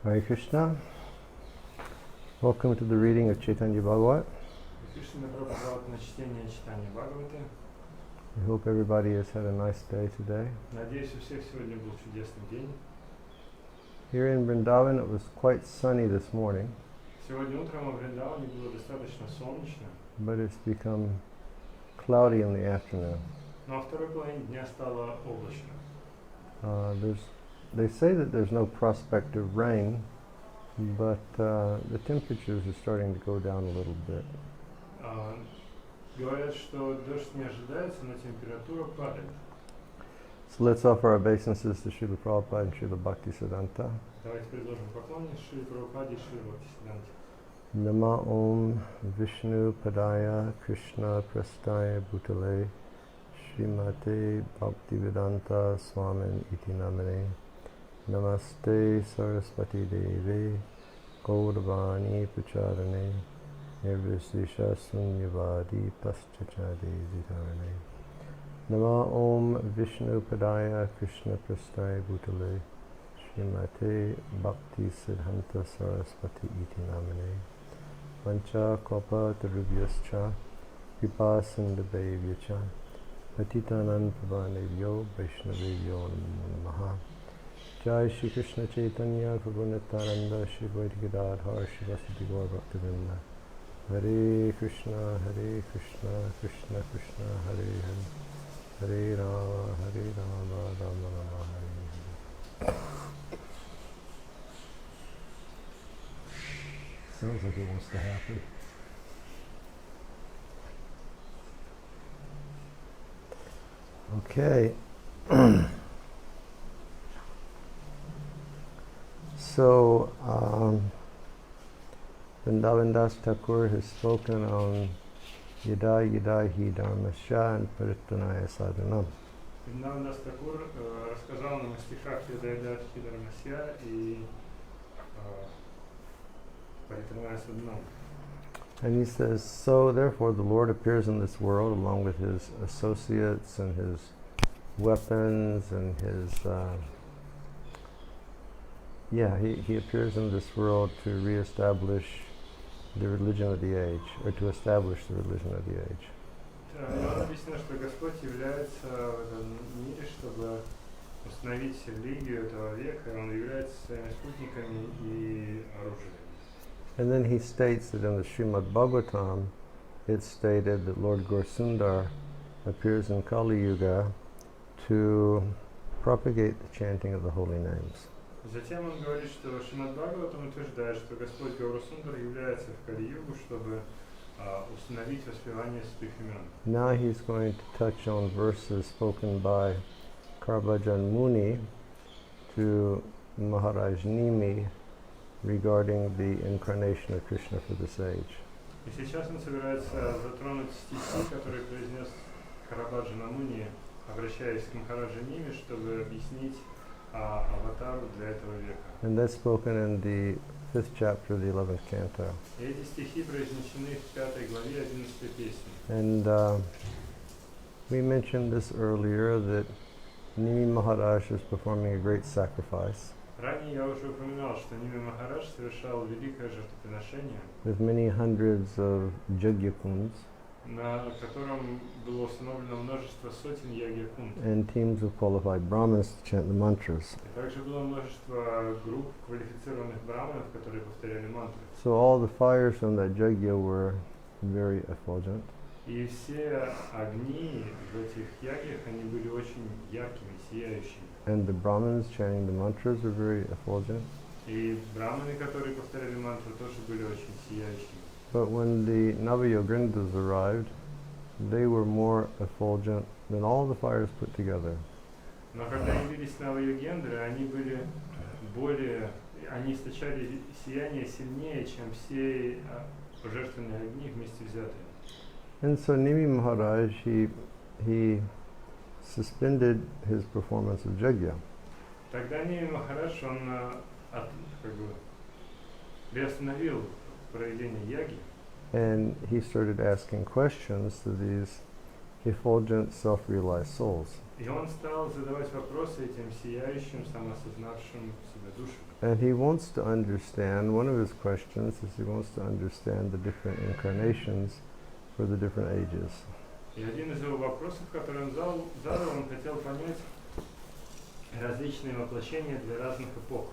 Hare Krishna. Welcome to the reading of Chaitanya Bhagavata. Krishna добро пожаловать на чтение Чайтаньи Бхагаваты. I hope everybody has had a nice day today. Надеюсь, у всех сегодня был чудесный день. Here in Vrindavan it was quite sunny this morning, Сегодня утром во Вриндаване было достаточно солнечно, but it's become cloudy in the afternoon. но во второй половине дня стало облачно. They say that there's no prospect of rain, but the temperatures are starting to go down a little bit. Говорят, что дождь не ожидается, но температура падает. So let's offer our obeisances to Srila Prabhupada and Srila Bhaktisiddhanta. Давайте предложим поклоны Шри Прабхупаде и Шри Бхактисиддханте. Nama Om Vishnu Padaya Krishna Prastaya Bhutale Srimate Bhaktivedanta Swamin Iti Namane Namaste Saraswati Devi Gauravani Pucharane Nirvisisha Sunyavadi Paschachade Vitarane Nama Om Vishnu Padaya Krishna Prastaya Bhutale Srimate Bhaktisiddhanta Saraswati Iti Namane Vancha Kopa Tarubhyascha Kripa Sindhavevyacha Patitanam Pavanevyo Vaishnavevyo Namaha Jai Shri Krishna Chaitanya Prabhu Nityananda Shri Vaidgadadhar Shri Vasudhi Gaur Bhaktivinoda Hare Krishna Krishna Krishna Hare Hare Hare Rama Rama Rama Hare Hare. Sounds like it wants to happen. Okay. So, Vrindavan Das Thakur has spoken on Yada Yada Hi Dharmasya and Parittanaya Sadhanam. Вриндаван Дас Такур рассказал нам о стихах Яда Хидарамасья и Паритраная Садханам. And he says, so therefore the Lord appears in this world along with his associates and his weapons and his, he appears in this world to reestablish the religion of the age, or to establish the religion of the age. И он объяснил, что Господь является в этом мире, чтобы установить религию этого века, и Он является своими спутниками и оружием. And then he states that in the Srimad Bhagavatam, it's stated that Lord Gorsundar appears in Kali Yuga to propagate the chanting of the holy names. Затем он говорит, что Шримад Бхагаватам утверждает, что Господь Гаурасундар является в Кали-югу, чтобы установить воспевание святых имен. Now he's going to touch on verses spoken by Karbajan Muni to Maharaj Nimi regarding the incarnation of Krishna for this age. И сейчас он собирается затронуть стихи, которые произнес Карабаджана Муни, обращаясь к Махараджа Ними, чтобы объяснить аватару для этого века. And that's spoken in the 5th chapter of the 11th canto. И эти стихи произнесены в 5 главе 11 песни. And we mentioned this earlier that Nimi Maharaj is performing a great sacrifice Ранее я уже упоминал, что Ними Махарадж совершал великое жертвоприношение, with many hundreds of jagyakunds на котором было установлено множество сотен ягья-кунд. and teams of qualified Brahmins to chant the mantras. И также было множество групп квалифицированных браманов, которые повторяли мантры. So all the fires from that jagya were very effulgent. И все огни в этих ягьях, они были очень яркими, сияющими. And the Brahmins chanting the mantras were very effulgent. И браманы, которые повторяли мантры, тоже были очень сияющими. But when the Navayogrindas arrived, they were more effulgent than all the fires put together. Но когда явились Нава-йогендры, они были они источали сияние сильнее, чем все божественные огни вместе взятые. And so Nimi Maharaj, he suspended his performance of Jagya. Тогда Ними Махарадж, он приостановил проведение яги. And he started asking questions to these effulgent, self-realized souls. И он стал задавать вопросы этим сияющим, самоосознавшим себя душам. And he wants to understand, one of his questions is he wants to understand the different incarnations for the different ages. И один из его вопросов, который он задал, он хотел понять различные воплощения для разных эпох.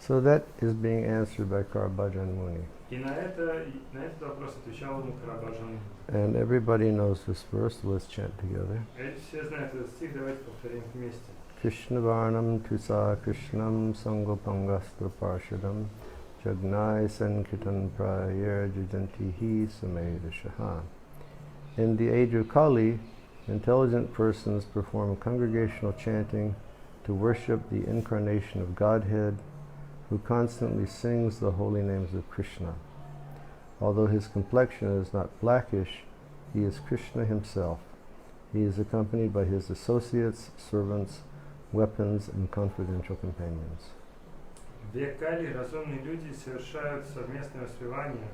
So that is being answered by Karabhajan Muni. И на этот вопрос отвечал ему Карабаджан. And everybody knows this verse, let's chant together. Все знают этот стих, давайте повторим вместе. Krishna Varnam Tusa Krishnam Sangopangastu Parshadam Jagnai Sankirtan Prayer Jajantihi Samedashaha. In the age of Kali, intelligent persons perform congregational chanting to worship the incarnation of Godhead, who constantly sings the holy names of Krishna. Although his complexion is not blackish, he is Krishna himself. He is accompanied by his associates, servants, weapons, and confidential companions. В век Кали разумные люди совершают совместное воспевание,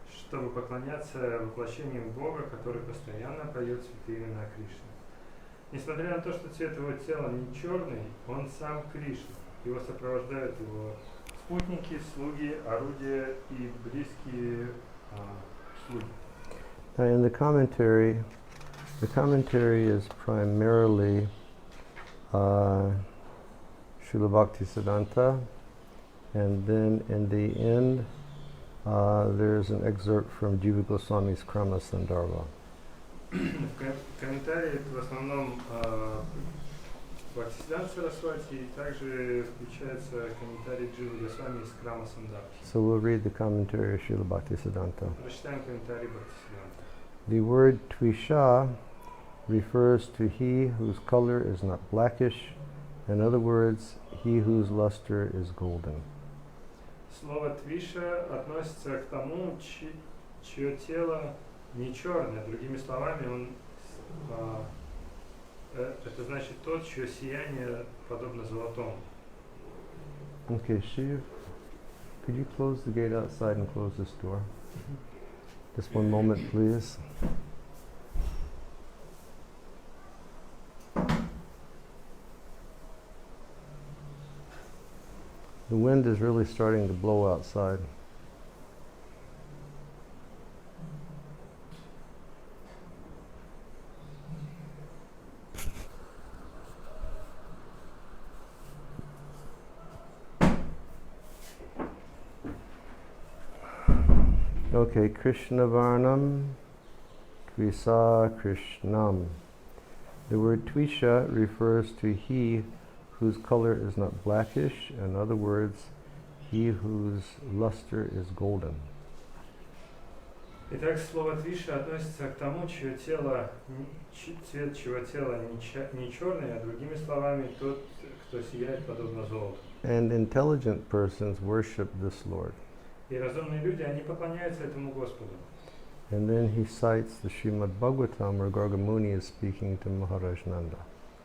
чтобы поклоняться воплощению Бога, который постоянно поет святые имена Кришны. Несмотря на то, что цвет его тела не черный, он сам Кришна. Его сопровождают его спутники, слуги, орудия и близкие слуги. Now in the commentary is primarily Srila Bhaktisiddhanta, and then in the end there's an excerpt from Jiva Goswami's Krama Sandarbha. В комментарии в основном Бхактисиданта Сарасвати, и также включается комментарий Дживы Госвами из Крама Сандarbha. So we'll read the commentary of Srila Bhaktisiddhanta. Прочитаем комментарий Бхактисиданта. The word Tvisha refers to he whose color is not blackish. In other words, he whose luster is golden. Слово твиша относится к тому, чье тело не черное. Другими словами, это значит тот, чье сияние подобно золотому. Okay, Shiv, could you close the gate outside and close this door? Just one moment, please. The wind is really starting to blow outside. Okay, Krishna Varnam, Tvisa Krishnam. The word Tvisha refers to he whose color is not blackish. In other words, he whose luster is golden. Итак, слово твиша относится к тому, чье тело, цвет чьего тела не черный, а другими словами, тот, кто сияет подобно золоту. And intelligent persons worship this Lord. И разумные люди, они поклоняются этому Господу. And then he cites the Srimad Bhagavatam where Gargamuni is speaking to Maharaj Nanda.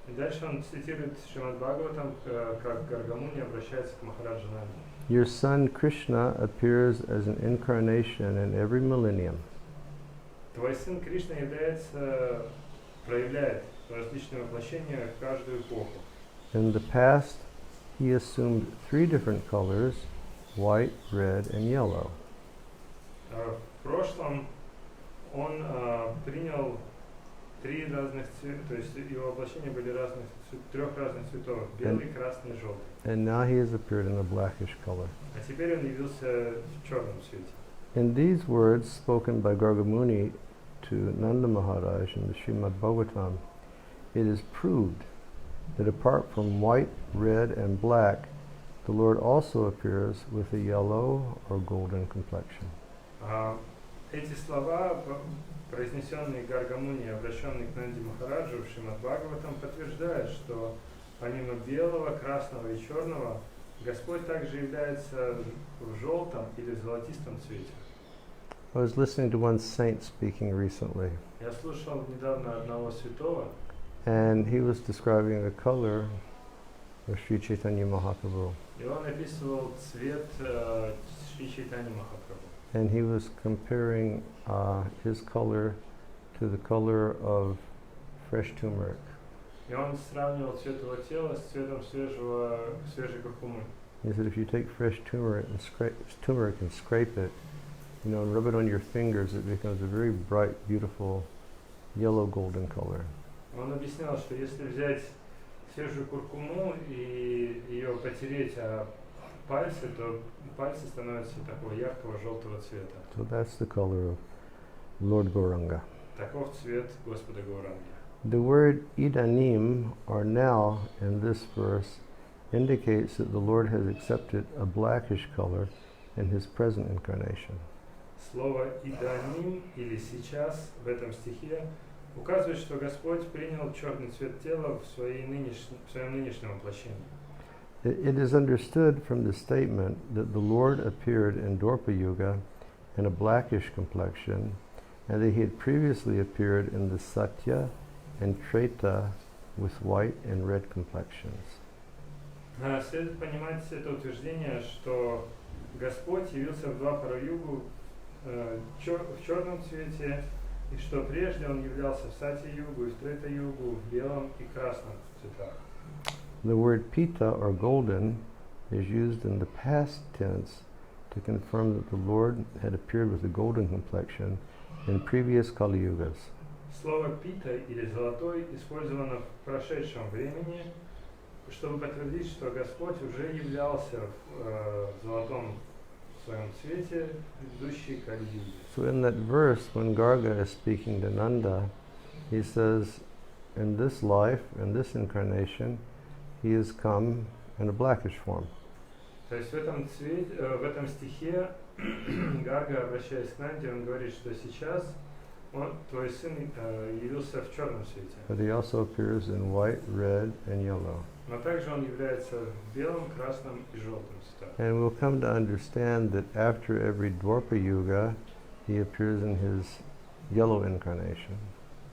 И дальше он цитирует Шримад Бхагаватам, как Гаргамуни обращается к Махараджа Нанде. Your son Krishna appears as an incarnation in every millennium. Твой сын Кришна проявляет различные воплощения в каждую эпоху. In the past, he assumed 3 different colors, white, red, and yellow. В прошлом он принял 3 разных цвета, то есть его воплощения были 3 разных цветов: белый, красный, желтый. And now he has appeared in a blackish color. А теперь он явился в черном цвете. In these words spoken by Gargamuni to Nanda Maharaj in the Srimad Bhagavatam, it is proved that apart from white, red, and black, the Lord also appears with a yellow or golden complexion. Эти слова, произнесенные Гаргамуни, обращенные к Нанди Махараджу в Шримад Бхагаватам, подтверждают, что помимо белого, красного и черного, Господь также является в желтом или в золотистом цвете. I was listening to one saint speaking recently, Я слушал недавно одного святого, and he was describing the color of Sri Chaitanya Mahaprabhu. и он описывал цвет Шри Чайтаньи Махапрабху. And he was comparing his color to the color of fresh turmeric. И он сравнивал цвет его тела с цветом свежей куркумы. He said if you take fresh turmeric and scrape it, and rub it on your fingers, it becomes a very bright, beautiful yellow golden color. Он объяснял, что если взять свежую куркуму и ее потереть о пальцы, то пальцы становятся такого яркого желтого цвета. So that's the color of Lord Gauranga. Таков цвет Господа Гауранги. The word idanim, or now, in this verse, indicates that the Lord has accepted a blackish color in his present incarnation. Слово «иданим» или «сейчас» в этом стихе указывает, что Господь принял черный цвет тела в своем нынешнем воплощении. It is understood from the statement that the Lord appeared in Dwapara Yuga in a blackish complexion, and that he had previously appeared in the Satya and Treta with white and red complexions. Следует понимать это утверждение, что Господь явился в Двапара-югу в черном цвете, и что прежде он являлся в Сатья-югу и в Трета-югу в белом и красном цветах. The word pita, or golden, is used in the past tense to confirm that the Lord had appeared with a golden complexion in previous Kali Yugas. Слово «пита» или «золотой» использовано в прошедшем времени, чтобы подтвердить, что Господь уже являлся в золотом своем цвете в предыдущей Кали-юге. So in that verse, when Garga is speaking to Nanda, he says, in this life, in this incarnation, he has come in a blackish form. То есть в этом стихе Гарга, обращаясь к Нанде, он говорит, что сейчас твой сын явился в черном цвете. But he also appears in white, red, and yellow. Но также он является в белом, красном и желтом цветах. And we'll come to understand that after every Dwapara Yuga, he appears in his yellow incarnation.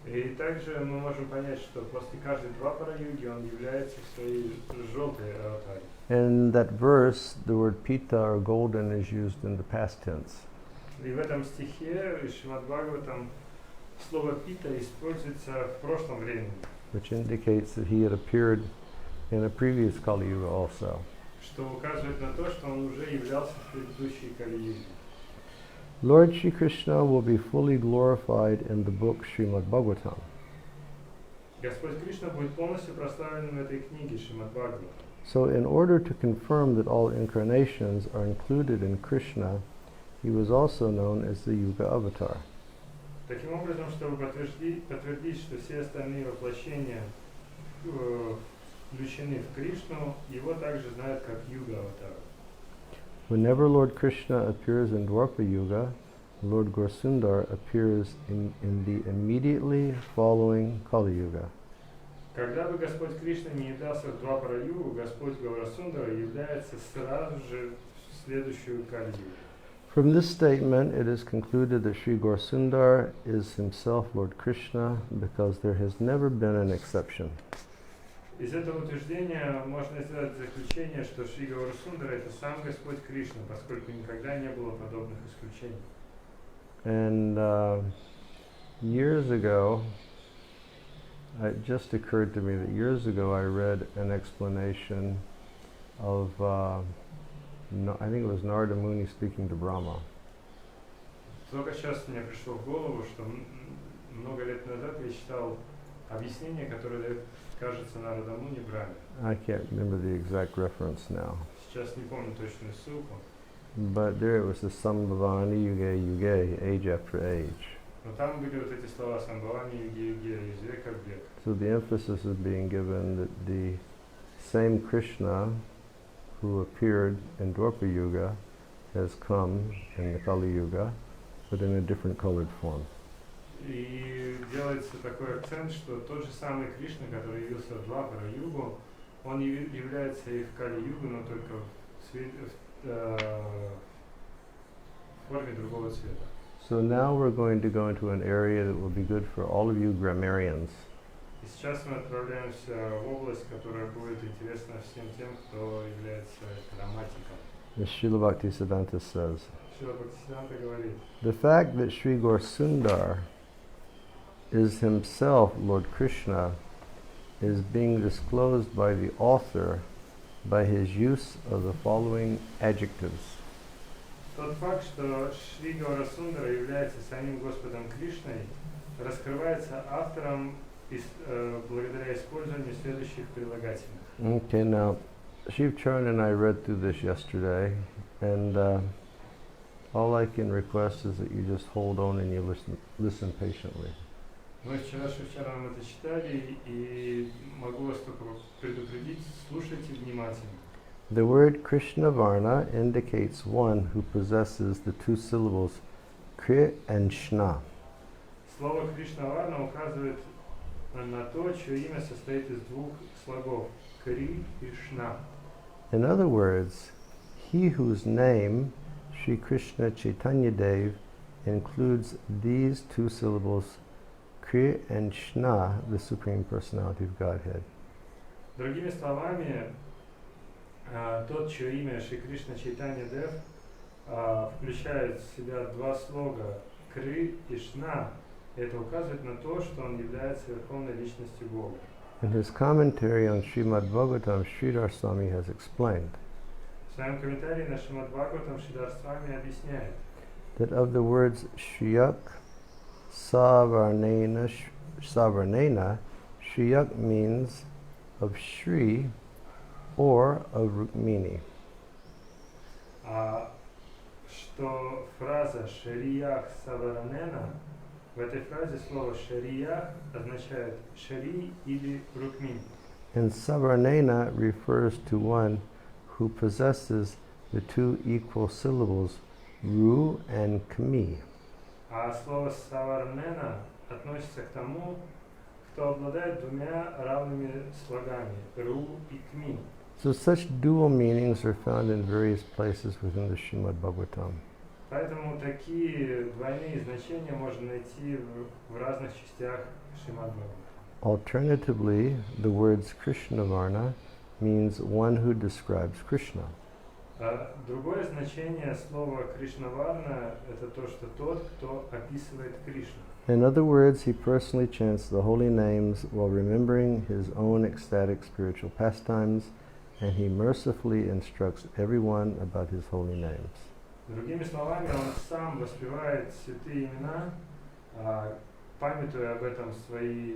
И также мы можем понять, что после каждой Двапара-юги он является в своей желтой аватаре. In that verse, the word pita, or golden, is used in the past tense. И в этом стихе Шримад Бхагаватам слово «пита» используется в прошлом времени, which indicates that he had appeared in a previous Kali Yuga also. что указывает на то, что он уже являлся в предыдущей Кали-юге. Lord Shri Krishna will be fully glorified in the book Srimad Bhagavatam. Господь Кришна будет полностью прославлен в этой книге Шримад Бхагаватам. So in order to confirm that all incarnations are included in Krishna, he was also known as the Yuga Avatar. Таким образом, чтобы подтвердить, что все остальные воплощения включены в Кришну, его также знают как Юга Аватар. Whenever Lord Krishna appears in Dwapara Yuga, Lord Gorsundar appears in the immediately following Kali Yuga. Когда бы Господь Кришна не являлся в Двапара-югу, Господь Гаурасундара является сразу же в следующую Кали-югу. From this statement, it is concluded that Sri Gorsundar is himself Lord Krishna because there has never been an exception. Из этого утверждения можно сделать заключение, что Шри Гаурасундара это сам Господь Кришна, поскольку никогда не было подобных исключений. And years ago, it just occurred to me that years ago I read an explanation of, I think it was Narada Muni speaking to Brahma. Только сейчас мне пришло в голову, что много лет назад я читал объяснение, которое дает, кажется, Нарада Муни Брахме. I can't remember the exact reference now. Сейчас не помню точную ссылку. But there it was the Sambhavani Yuge Yuge, age after age. Но там были вот эти слова Самбхавани Юге Юге, из века в век. So the emphasis is being given that the same Krishna who appeared in Dwapara Yuga has come in the Kali Yuga, but in a different colored form. И делается такой акцент, что тот же самый Кришна, который явился в Двапара-югу, он является и в Кали-югу, но только в форме другого цвета. So now we're going to go into an area that will be good for all of you grammarians. И сейчас мы отправляемся в область, которая будет интересна всем тем, кто является грамматиком. As Srila Bhaktisiddhanta says, Шрила Бхактисиданта говорит, the fact that Sri Gorsundar is himself Lord Krishna is being disclosed by the author by his use of the following adjectives. Тот факт, что Шри Гаурасундара является самим Господом Кришной, раскрывается автором благодаря использованию следующих прилагательных. Okay, now Shiv Charan and I read through this yesterday, and all I can request is that you just hold on and you listen patiently. Мы вчера с Шивчараном это читали, и могу вас только предупредить, слушайте внимательно. The word Krishna Varna indicates one who possesses the two syllables Kri and Shna. Слово Кришна-варна указывает на то, чье имя состоит из двух слогов Кри и Шна. In other words, he whose name, Sri Krishna Chaitanya Dev, includes these two syllables Kri and Shna, the Supreme Personality of Godhead. Другими словами, тот, чье имя Шри Кришна Чайтанья Дев включает в себя два слога Кри и Шна, это указывает на то, что он является Верховной Личностью Бога. In his commentary on Srimad Bhagavatam, Sridhar Swami has explained В своем комментарии на Шримад Бхагаватам Шридар Свами объясняет, that of the words Shriyak, Savarnena, Shriyak means of Shri or of Rukmini. Что фраза «Шариях Саваранена», в этой фразе слово «шариях» означает «шари» или «рукмин». And Savarnena refers to one who possesses the two equal syllables Ru and Kmi. А слово «саварнена» относится к тому, кто обладает двумя равными слогами «ру» и «кми». So such dual meanings are found in various places within the Srimad Bhagavatam. Поэтому такие двойные значения можно найти в разных частях Шримад Бхагаватам. Alternatively, the words Krishna Varna means one who describes Krishna. Другое значение слова Кришнаварна – это то, что тот, кто описывает Кришну. In other words, he personally chants the holy names while remembering his own ecstatic spiritual pastimes, and he mercifully instructs everyone about his holy names. Другими словами, он сам воспевает святые имена, памятуя об этом свои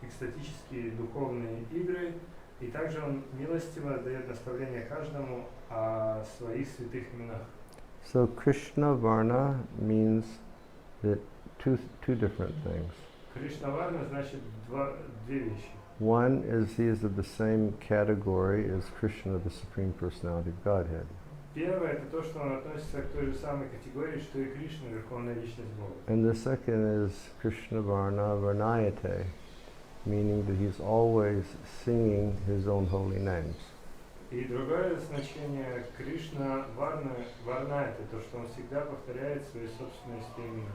экстатические духовные игры, и также он милостиво дает наставление каждому о своих святых именах. So Krishna Varna means that two different things. Кришнаварна значит две вещи. One is he is of the same category as Krishna, the Supreme Personality of Godhead. Первое – это то, что он относится к той же самой категории, что и Кришна, Верховная Личность Бога. And the second is Krishna Varna Varnayate, meaning that he's always singing his own holy names. И другое значение Кришна Варна – это то, что он всегда повторяет свои собственные имена.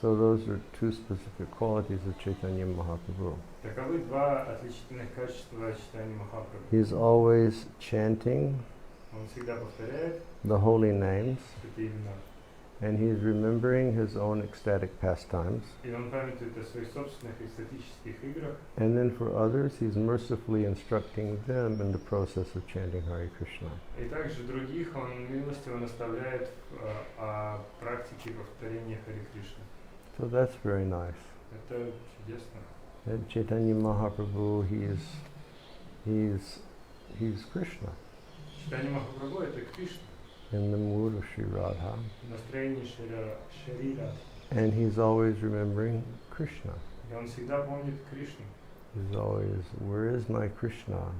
So those are two specific qualities of Chaitanya Mahaprabhu. Таковы два отличительных качества Чайтаньи Махапрабху. He's always chanting Он всегда повторяет the holy names, святые имена. and he's remembering his own ecstatic pastimes. И он памятует о своих собственных экстатических играх. And then for others, he's mercifully instructing them in the process of chanting Hare Krishna. И также других он милостиво наставляет о практике повторения Харе Кришны. So that's very nice. Это чудесно. And Chaitanya Mahaprabhu, he's Krishna Чайтанья Махапрабху – это Кришна, in the mood of Sri Radha, настроение Шарира. and he's always remembering Krishna. И он всегда помнит Кришну. He's always, where is my Krishna?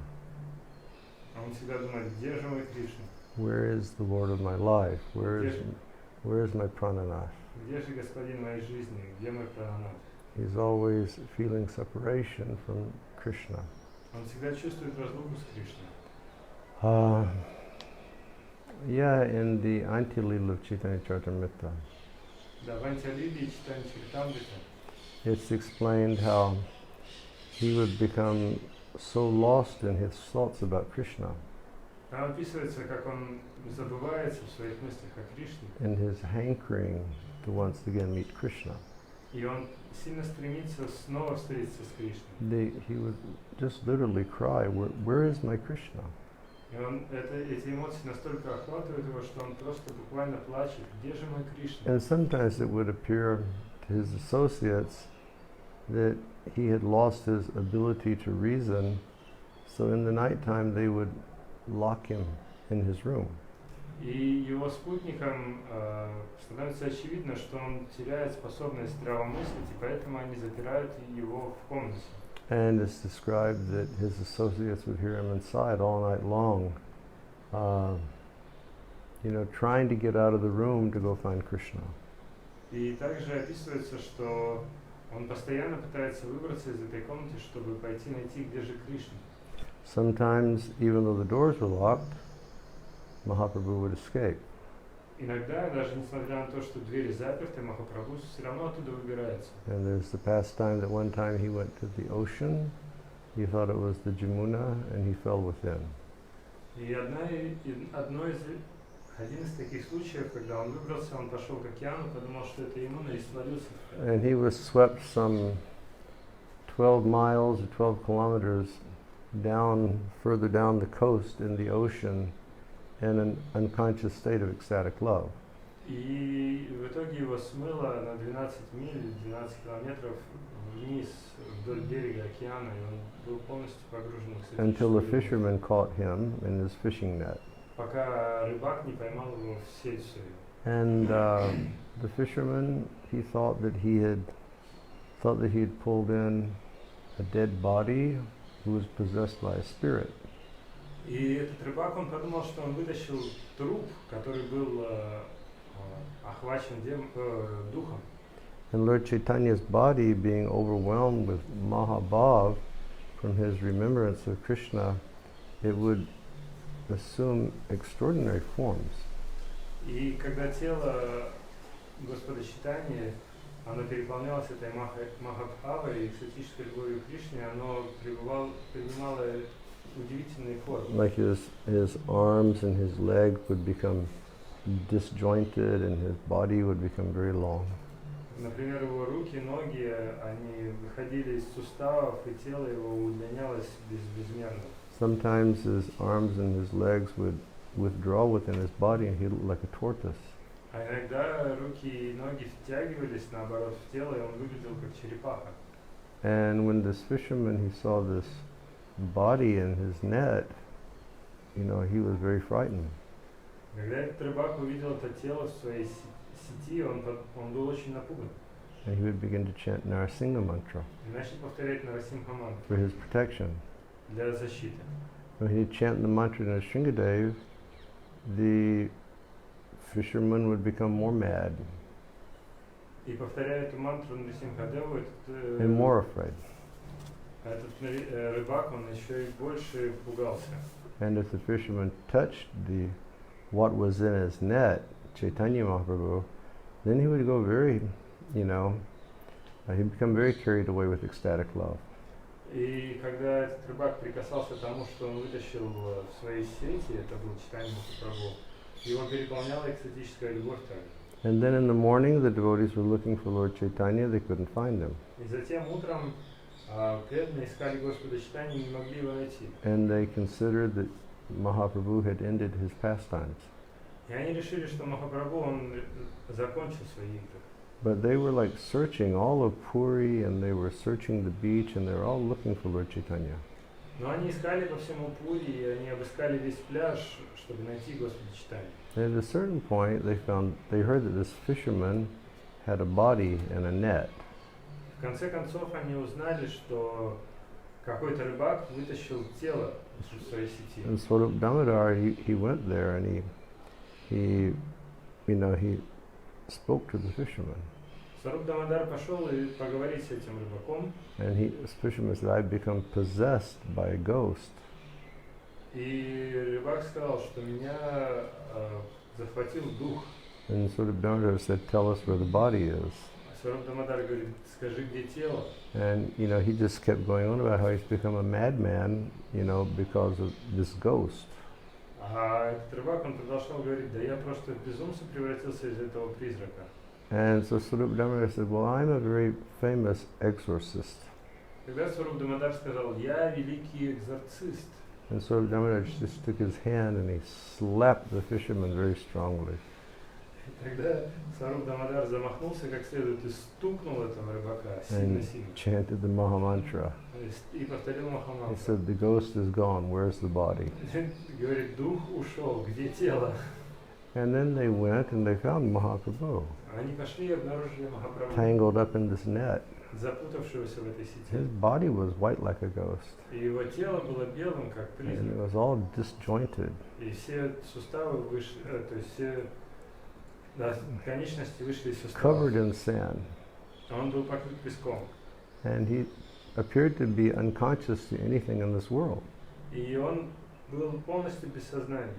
Он всегда думает, где же мой Кришна? Where is the Lord of my life? Where is my Prananath? Где же Господин моей жизни? Где мой Прананат? He's always feeling separation from Krishna. Он всегда чувствует разлуку с Кришной. Yeah, in the Antya-lila of Chaitanya Charitamrita, Да, в Антя-лиле Чайтанья Чаритамрита it's explained how he would become so lost in his thoughts about Krishna, там описывается, как он забывается в своих мыслях о Кришне and his hankering to once again meet Krishna. И он сильно стремится снова встретиться с Кришной. He would just literally cry, where is my Krishna? И эти эмоции настолько охватывают его, что он просто буквально плачет. Где же мой Кришна? And sometimes it would appear to his associates that he had lost his ability to reason, so in the nighttime they would lock him in his room. И его спутникам становится очевидно, что он теряет способность здравомыслить, и поэтому они запирают его в комнате. And it's described that his associates would hear him inside all night long, trying to get out of the room to go find Krishna. И также описывается, что он постоянно пытается выбраться из этой комнаты, чтобы пойти найти, где же Кришна. Sometimes, even though the doors were locked, Mahaprabhu would escape. Иногда, даже несмотря на то, что двери заперты, Махапрабху все равно оттуда выбирается. And there's the pastime that one time he went to the ocean, he thought it was the Jamuna, and he fell within. И один из таких случаев, когда он выбрался, он пошел к океану, подумал, что это Ямуна, и свалился. And he was swept some 12 miles or 12 kilometers further down the coast in the ocean in an unconscious state of ecstatic love. И в итоге его смыло на 12 миль, 12 километров вниз вдоль берега океана, и он был полностью погружен в экстатическую Until the любовь. fisherman caught him in his fishing net. Пока рыбак не поймал его в сеть свою. And the fisherman, he thought that he had pulled in a dead body who was possessed by a spirit. И этот рыбак, он подумал, что он вытащил труп, который был охвачен духом. And Lord Chaitanya's body, being overwhelmed with Mahabhav from his remembrance of Krishna, it would assume extraordinary forms. И когда тело Господа Чайтаньи, оно переполнялось этой Махабхавой, экстатической любовью к Кришне, оно принимало удивительные формы. Like his arms and his legs would become disjointed and his body would become very long. Например, его руки, ноги, они выходили из суставов, и тело его удлинялось безмерно. Sometimes his arms and his legs would withdraw within his body and he looked like a tortoise. А иногда руки и ноги втягивались, наоборот, в тело, и он выглядел как черепаха. And when this fisherman, he saw this body in his net, he was very frightened. Когда этот рыбак увидел это тело в своей сети, он был очень напуган. And he would begin to chant Narasingha mantra И начал повторять Нарасимха мантру for his protection. для защиты. When he'd chant the mantra Narasinghadev, the fisherman would become more mad И повторяя эту мантру Нарасимхадеву, and more afraid. этот рыбак, он еще и больше пугался. And if the fisherman touched what was in his net, Chaitanya Mahaprabhu, then he would go he'd become very carried away with ecstatic love. И когда этот рыбак прикасался к тому, что он вытащил в своей сети, это был Чайтанья Махапрабху, его переполняла экстатическая любовь также. And then in the morning, the devotees were looking for Lord Chaitanya, they couldn't find him. И затем утром преданные искали Господа Чайтанью и не могли его найти. And they considered that Mahaprabhu had ended his pastimes. И они решили, что Махапрабху, он закончил свои игры. But they were like searching all of Puri, and they were searching the beach, and they were all looking for Lord Chaitanya. Но они искали по всему Пури, и они обыскали весь пляж, чтобы найти Господа Чайтанью. And at a certain point, they heard that this fisherman had a body in a net. В конце концов, они узнали, что какой-то рыбак вытащил тело из своей сети. And Swarup Damodar, he went there, and he spoke to the fisherman. Сваруб Дамодар пошел и поговорить с этим рыбаком. And this fisherman said, I've become possessed by a ghost. И рыбак сказал, что меня захватил дух. And Swarup Damodar said, tell us where the body is. Сваруб Дамодар говорит, скажи, где тело. And he just kept going on about how he's become a madman, because of this ghost. А этот рыбак, он продолжал говорить, да я просто в безумца превратился из этого призрака. And so Swarup Damodar said, well, I'm a very famous exorcist. Тогда Сваруб Дамодар сказал: я великий экзорцист. And Swarup Damodar just took his hand and he slapped the fisherman very strongly. И тогда Сваруб Дамодар замахнулся как следует и стукнул этого рыбака And сильно-сильно. chanted the Mahamantra. И повторил He Махамантру. said, the ghost is gone, where's the body? Говорит, дух ушел, где тело? And then they went and they found Mahaprabhu Они пошли и обнаружили Махапрабху, tangled up in this net. запутавшегося в этой His сети. body was white like a ghost. И его тело было белым, как And it призрак. was all disjointed. И все суставы вышли, то есть все конечности вышли из Covered суставов. in sand. Он был покрыт песком. And he appeared to be unconscious to anything in this world. И он был полностью без сознания.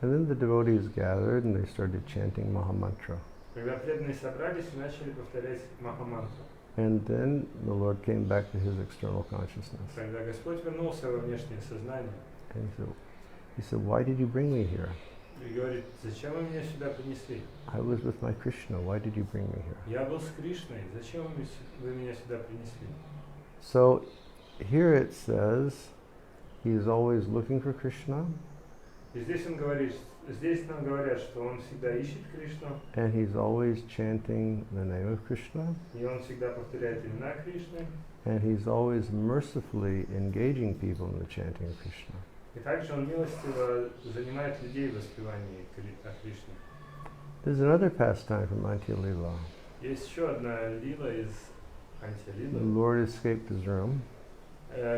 And then the devotees gathered and they started chanting Mahamantra. Когда преданные собрались и начали повторять Махамантру. And then the Lord came back to his external consciousness. Когда Господь вернулся во внешнее сознание And he said, why did you bring me here? и говорит: зачем вы меня сюда принесли? I was with my Krishna. Why did you bring me here? Я был с Кришной, зачем вы меня сюда принесли? So here it says he is always looking for Krishna И здесь он говорит, здесь нам говорят, что он всегда ищет Кришну, and he's always chanting the name of Krishna и он всегда повторяет имена Кришны, and he's always mercifully engaging people in the chanting of Krishna. и также он милостиво занимает людей в воспевании о Кришне. There's another pastime from Antya Lila. Есть еще одна лила из The Антилилы. Lord escaped his room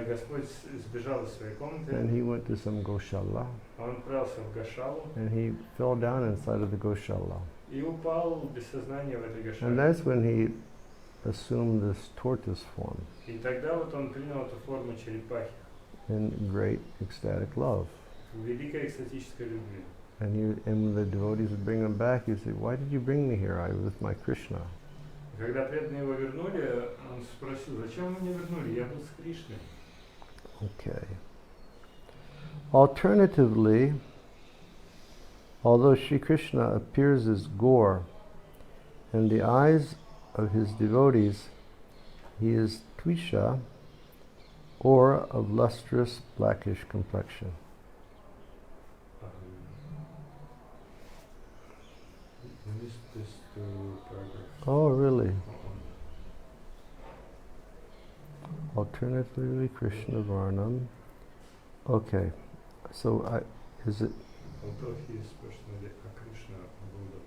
Господь сбежал из своей комнаты, and he went to some Goshala он отправился в Гошалу and he fell down inside of the Goshala. и упал без сознания в этой And Гошале. that's when he assumed this tortoise form И тогда вот он принял эту форму черепахи in great ecstatic love. в великой экстатической любви. And when the devotees would bring him back, he'd say, why did you bring me here? I was with my Krishna. Когда преданные его вернули, он спросил: зачем вы меня вернули? Я был с Кришной. Okay. Alternatively, although Sri Krishna appears as Gaur, in the eyes of his devotees, he is Twisha, or of lustrous blackish complexion. This paragraph. Oh, really? Alternatively, Krishna Varnam. Okay. So, is it... Although he is personally a Krishna Buddha.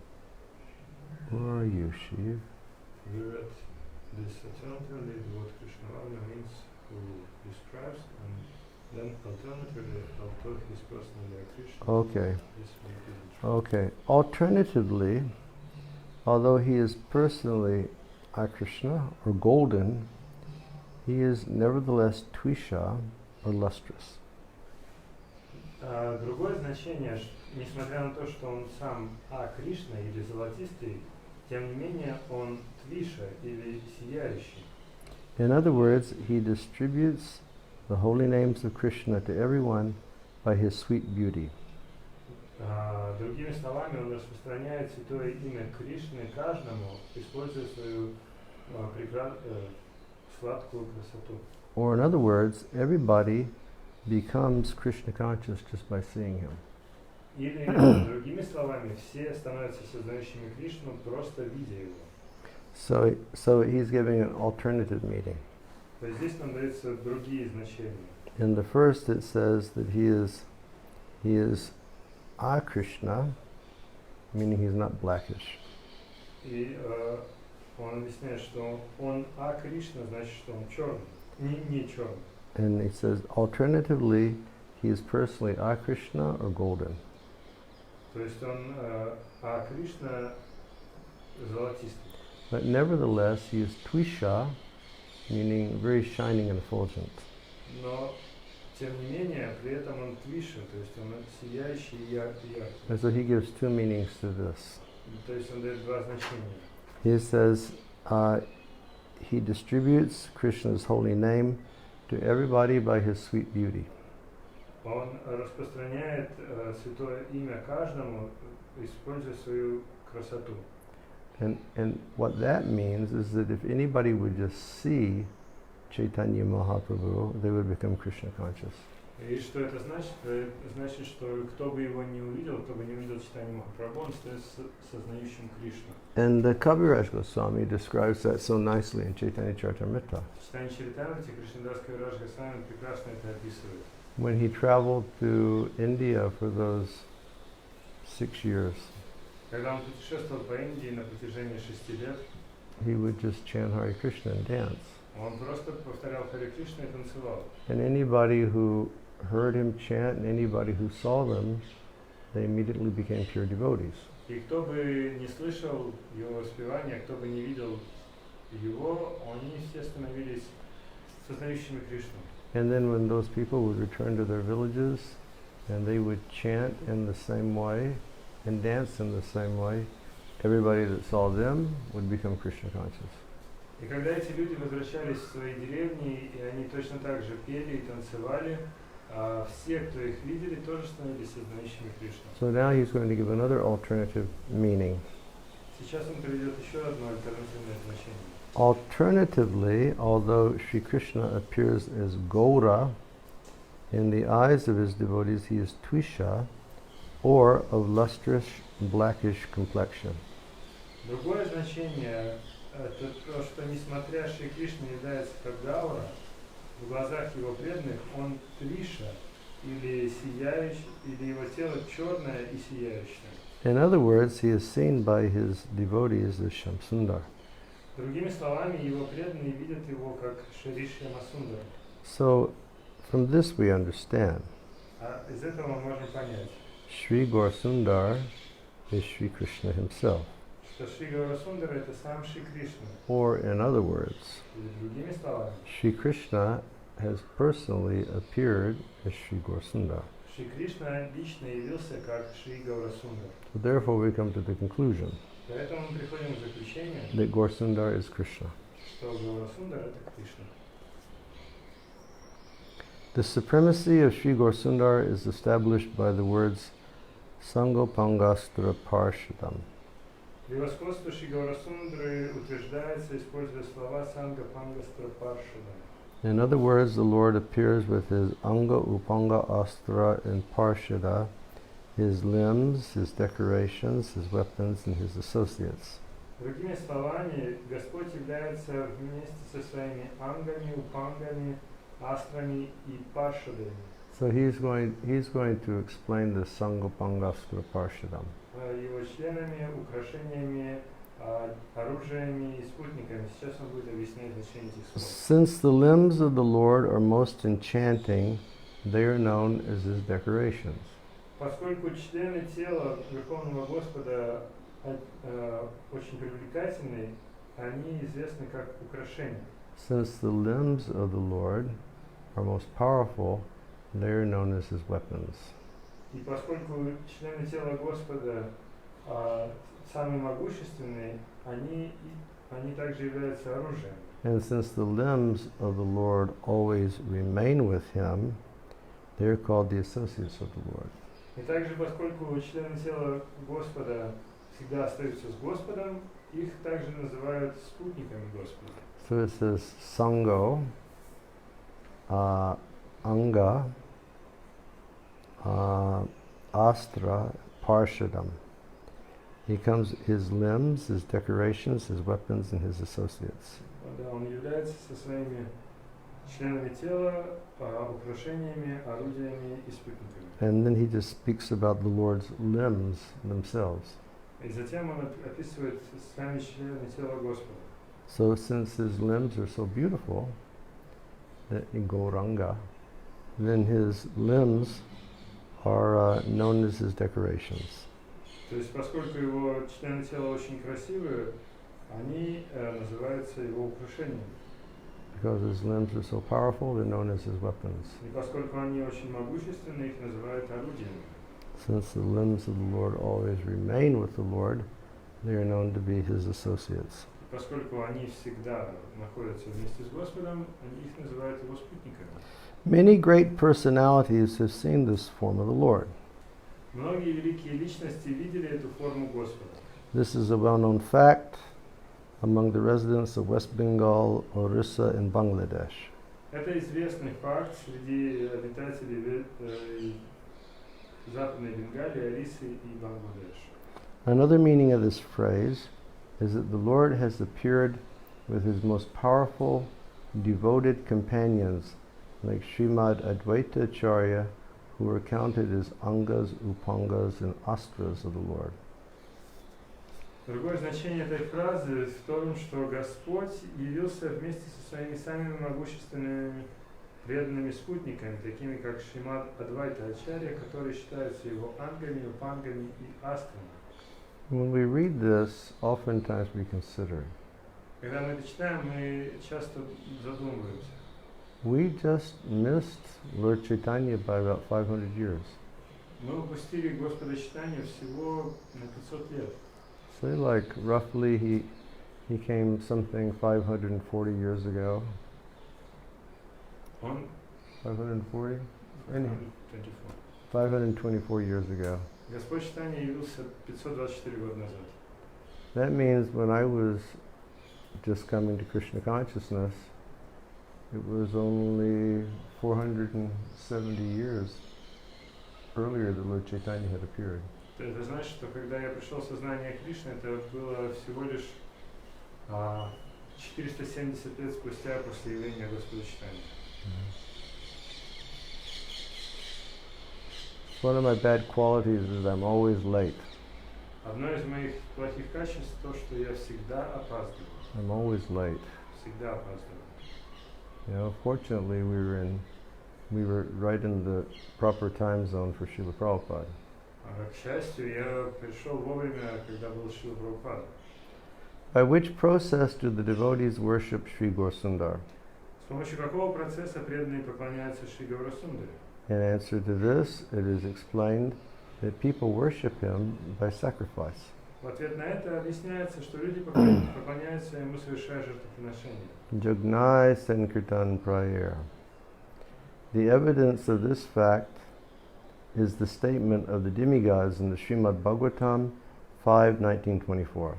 Where are you, Shiv? We read this alternatively, what Krishna Varna means, who describes, and then alternatively, although he is personally a Krishna. Okay. This will be the truth. Okay. Alternatively, although he is personally a Krishna or golden, he is nevertheless Twisha or lustrous. Другое значение, несмотря на то, что он сам Кришна или золотистый, тем не менее он Твиша или сияющий. In other words, he distributes the holy names of Krishna to everyone by his sweet beauty. Другими словами, он распространяет святое имя Кришны каждому, используя свою сладкую красоту. Or in other words, everybody becomes Krishna conscious just by seeing him. Или, другими словами, все становятся сознающими Кришну, просто видя его. So he's giving an alternative meaning. То есть здесь нам даются другие значения. In the first it says that he is a Krishna, meaning he's not blackish. И он объясняет, что он Кришна, значит, что он черный, не черный. And he says alternatively he is personally a Krishna or golden. То есть он Кришна золотистый. But nevertheless he is Twisha, meaning very shining and effulgent. Но тем не менее, при этом он Твиша, то есть он сияющий и яркий. And so he gives two meanings to this. То есть он дает два значения. He says he distributes Krishna's holy name to everybody by his sweet beauty. Он распространяет святое имя каждому, используя свою красоту. And what that means is that if anybody would just see Chaitanya Mahaprabhu, they would become Krishna conscious. И что это значит? Это значит, что кто бы его не увидел, кто бы не увидел Чайтанью Махапрабху, он становится сознающим Кришну. And the Kaviraj Goswami describes that so nicely in Chaitanya Charitamrita. В Чайтанье Чаритамрите Кришнадас Кавирадж Госвами прекрасно это описывает. When he traveled to India for those 6 years, Когда он путешествовал по Индии на протяжении 6 лет, he would just chant Hare Krishna and dance. он просто повторял Харе Кришна и танцевал. And anybody who heard him chant and anybody who saw them, they immediately became pure devotees. И кто бы не слышал его воспевания, кто бы не видел его, они все становились сознающими Кришну. And then when those people would return to their villages and they would chant in the same way and dance in the same way, everybody that saw them would become Krishna conscious. И когда эти люди возвращались в свои деревни, и они точно так же пели и танцевали, все, кто их видели, тоже становились сознающими Кришну. So now he's going to give another alternative meaning. Сейчас он приведет еще одно альтернативное значение. Alternatively, although Sri Krishna appears as Gaura, in the eyes of his devotees he is Twisha, or of lustrous blackish complexion. Другое значение это то, что несмотря Шри Кришна является как Гаура, в глазах его преданных он Твиша, или сияющий, или его тело черное и сияющее. In other words, he is seen by his devotees as Shamsundar. Другими словами, его преданные видят его как Шри Шьямасундара. So, from this we understand. Из этого мы можем понять, Shri Gaurasundar is Shri Krishna himself. что Шри Гаурасундара это сам Шри Кришна. Or, in other words, Или другими словами, Shri Krishna has personally appeared as Shri Gaurasundar. Шри Кришна лично явился как Шри Гаурасундар. So therefore we come to the conclusion Поэтому мы приходим к заключению, that Gaurasundar is Krishna. что Гаурасундар это Кришна. The supremacy of Shri Gaurasundar is established by the words Sangopangastra Parshadam. Превосходство Шри Гаурасундры утверждается, используя слова Санга Пангастра Паршада. In other words, the Lord appears with his Anga Upanga Astra and Parshada, his limbs, his decorations, his weapons, and his associates. Другими словами, Господь является вместе со своими ангами, упангами, астрами и паршадами. So he's going to explain the Sangopangastra Parshadam. Его членами, украшениями, оружиями и спутниками. Сейчас он будет объяснять значение этих слов. Since the limbs of the Lord are most enchanting, they are known as his decorations. Поскольку члены тела Верховного Господа очень привлекательны, они известны как украшения. Since the limbs of the Lord are most powerful, they are known as his weapons. И поскольку члены тела Господа самые могущественные, они также являются оружием. And since the limbs of the Lord always remain with him, they are called the associates of the Lord. И также, поскольку члены тела Господа всегда остаются с Господом, их также называют спутниками Господа. So it says Sango, Anga, Astra, Parshadam. He comes his limbs, his decorations, his weapons, and his associates. Да, он является со своими членами тела, украшениями, орудиями и спутниками. And then he just speaks about the Lord's limbs themselves. И затем он описывает сами члены тела Господа. So since his limbs are so beautiful, in Gauranga, then his limbs are known as his decorations. То есть, поскольку его члены тела очень красивые, они называются его украшениями. Because his limbs are so powerful, they're known as his weapons. И поскольку они очень могущественны, их называют орудиями. Since the limbs of the Lord always remain with the Lord, they are known to be his associates. И поскольку они всегда находятся вместе с Господом, они их называют его спутниками. Many great personalities have seen this form of the Lord. Многие великие личности видели эту форму Господа. This is a well-known fact among the residents of West Bengal, Orissa, and Bangladesh. Это известный факт среди обитателей Западной Бенгалии, Орисы и Бангладеш. Another meaning of this phrase is that the Lord has appeared with his most powerful, devoted companions like Srimad Advaita Acharya, who were counted as Angas, Upangas, and Astras of the Lord. Другое значение этой фразы в том, что Господь явился вместе со своими самыми могущественными преданными спутниками, такими как Шримад Адвайта Ачарья, которые считаются его ангами, упангами и астрами. When we read this, oftentimes we consider, Когда мы это читаем, мы часто задумываемся. we just missed Lord Chaitanya by about 500 years. Мы упустили Господа Чайтанью всего на 500 лет. Say like roughly he came something 540 years ago. Он 540? 24. 524 years ago. Господь Чайтанья явился 524 года назад. That means when I was just coming to Krishna consciousness, it was only 470 years earlier that Lord Chaitanya had appeared. Это значит, что когда я пришел в сознание Кришны, это было всего лишь 470 лет спустя после явления Господа Чайтаньи. One of my bad qualities is I'm always late. Одно из моих плохих качеств то, что я всегда опаздываю. I'm always late. Всегда опаздываю. You know, fortunately we were right in the proper time zone for Srila Prabhupada. К счастью, я пришел вовремя, когда был Шрила Прабхупада. By which process do the devotees worship Sri Gaurasundar? С помощью какого процесса преданные поклоняются Шри Гаурасундаре? In answer to this, it is explained that people worship him by sacrifice. В ответ на это объясняется, что люди поклоняются ему, совершая жертвоприношение. Jagnai Sankirtan Prayer. The evidence of this fact is the statement of the demigods in the Srimad Bhagavatam 5:19-24.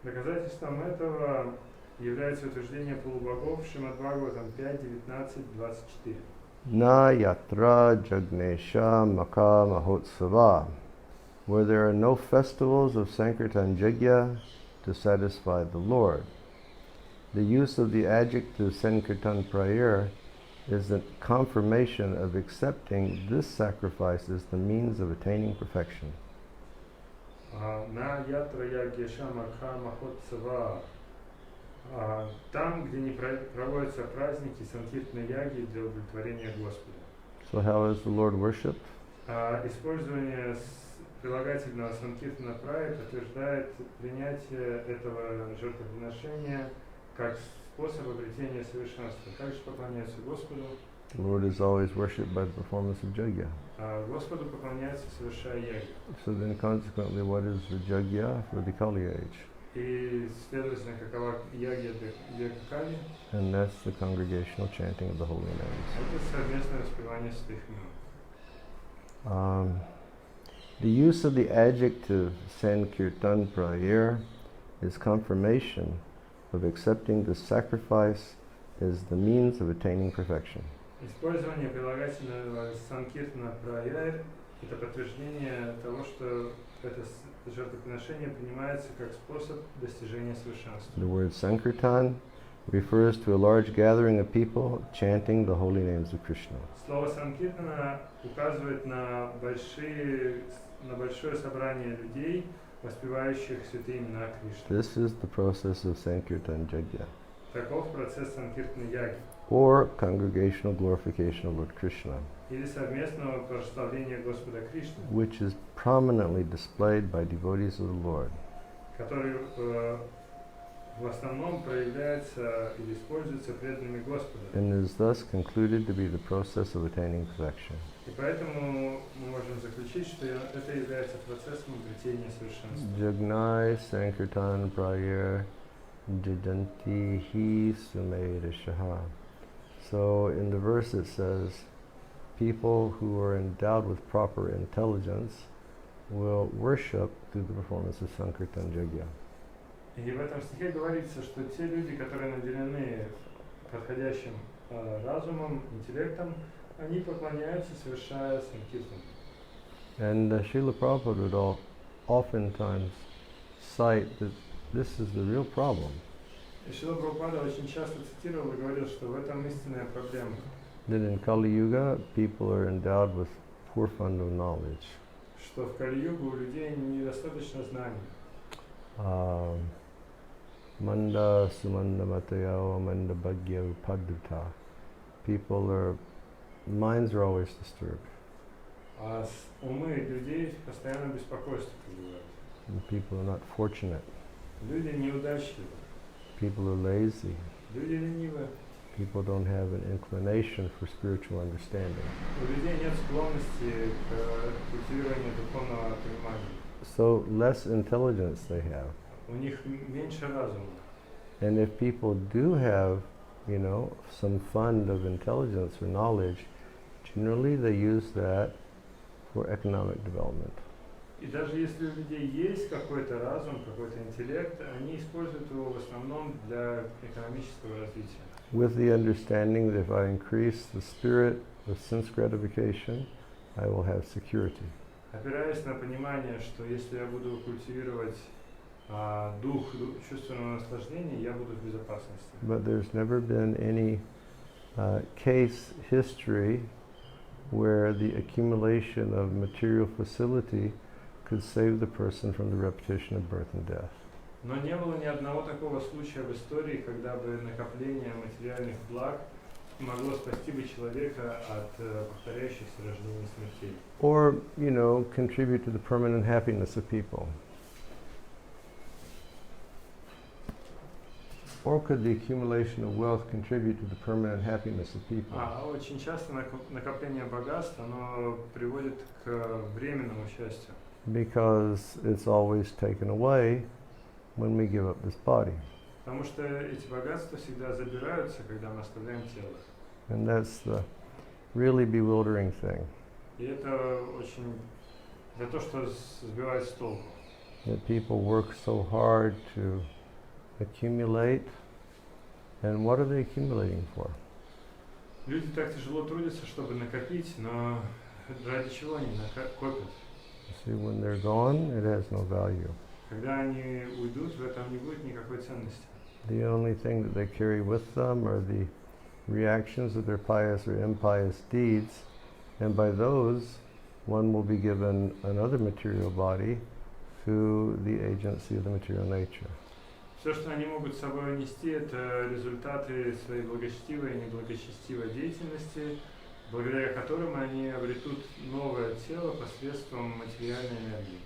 Доказательством этого является утверждение полубогов Шримад Бхагаватам 5:19-24. Na yatra jagnesha maka mahotsava, where there are no festivals of Sankirtan Yajna to satisfy the Lord. The use of the adjective Sankirtan Prayer is a confirmation of accepting this sacrifice as the means of attaining perfection. На ятра ягеша мака махотсава. Там, где не проводятся праздники санкиртной яги для удовлетворения Господа. So how is the Lord worshipped? Использование прилагательного санкиртана прая подтверждает принятие этого жертвоприношения как способ обретения совершенства. Также поклоняются Господу. The Lord is always worshipped by the performance of Yajna. Господу поклоняются, совершая яги. So then consequently, what is the Yajna for the Kali age? И, следовательно, какова яги для Кали? And that's the congregational chanting of the holy names. Это совместное воспевание святых имен. The use of the adjective Sankirtan Prayer is confirmation of accepting the sacrifice as the means of attaining perfection. Использование прилагательного санкиртана праяр – это подтверждение того, что это жертвоприношение принимается как способ достижения совершенства. The word Sankirtan refers to a large gathering of people chanting the holy names of Krishna. Слово санкиртана указывает на большое собрание людей, воспевающих святые имена Кришны. This is the process of Sankirtan Yajna, Таков процесс санкиртной яги, or congregational glorification of Lord Krishna, или совместного прославления Господа Кришны, which is prominently displayed by devotees of the Lord. который в основном проявляется или используется преданными Господа. And is thus concluded to be the process of attaining perfection. И поэтому мы можем заключить, что это является процессом обретения совершенства. Jagnai Sankirtan Prayer Jajanti Hi Sumedashaha. So in the verse it says, people who are endowed with proper intelligence will worship through the performance of Sankirtan Yajna. И в этом стихе говорится, что те люди, которые наделены подходящим разумом, интеллектом, они поклоняются, совершая санкиртан. And Srila Prabhupada would oftentimes cite that this is the real problem. И Шрила Прабхупада очень часто цитировал и говорил, что в этом истинная проблема. That in Kali Yuga, people are endowed with poor fund of knowledge. Что в Кали-югу у людей недостаточно знаний. Manda sumanda matayao manda bhagya upaduta. Minds are always disturbed. А умы людей постоянно беспокойство пребывают. And people are not fortunate. Люди неудачливы. People are lazy. Люди ленивы. People don't have an inclination for spiritual understanding. У людей нет склонности к культивированию духовного понимания. So less intelligence they have. У них меньше разума. And if people do have, some fund of intelligence or knowledge, generally they use that for economic development. И даже если у людей есть какой-то разум, какой-то интеллект, они используют его в основном для экономического развития. With the understanding that if I increase the spirit of sense gratification, I will have security. Опираясь на понимание, что если я буду культивировать дух чувственного наслаждения, я буду в безопасности. But there's never been any case history where the accumulation of material facility could save the person from the repetition of birth and death. Но не было ни одного такого случая в истории, когда бы накопление материальных благ могло спасти бы человека от повторяющихся рождений и смертей. Or, contribute to the permanent happiness of people. Or could the accumulation of wealth contribute to the permanent happiness of people? Очень часто накопление богатств, оно приводит к временному счастью. Because it's always taken away when we give up this body. Потому что эти богатства всегда забираются, когда мы оставляем тело. And that's the really bewildering thing. И это то, что сбивает с толку. That people work so hard to accumulate, and what are they accumulating for? Люди так тяжело трудятся, чтобы накопить, но ради чего они копят? See, when they're gone, it has no value. Когда они уйдут, в этом не будет никакой ценности. The only thing that they carry with them are the reactions of their pious or impious deeds, and by those, one will be given another material body through the agency of the material nature. Все, что они могут с собой нести, это результаты своей благочестивой и неблагочестивой деятельности, благодаря которым они обретут новое тело посредством материальной энергии.